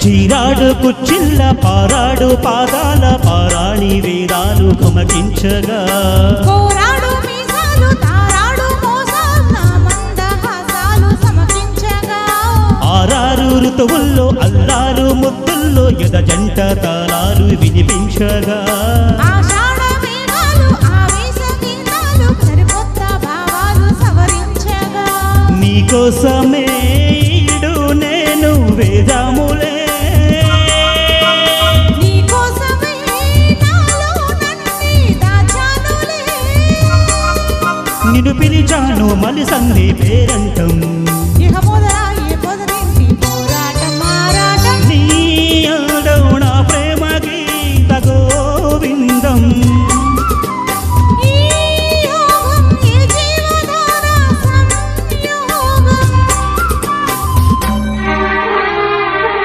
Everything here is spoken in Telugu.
చీరాడు కుచ్చిళ్ళ పారాడు పాదాల పారాణి వేదాలు గమకించగా కోరాడు మీసాలు తారాడు మోసాల మందహాసాలు సమకించగా ఆరారు ఋతువుల్లో అల్లారు ముద్దుల్లో ఎద జంట తాళాలు వినిపించగా ఆషాఢ మేఘాలు ఆవేశ గీతాలు సరికొత్త భావాలు సవరించగా నీకోసమే ఈడు నేను వేదాములే నీకోసమే నాలో నన్నే దాచానులే నిన్ను పిలిచాను మలిసంది పేరంటం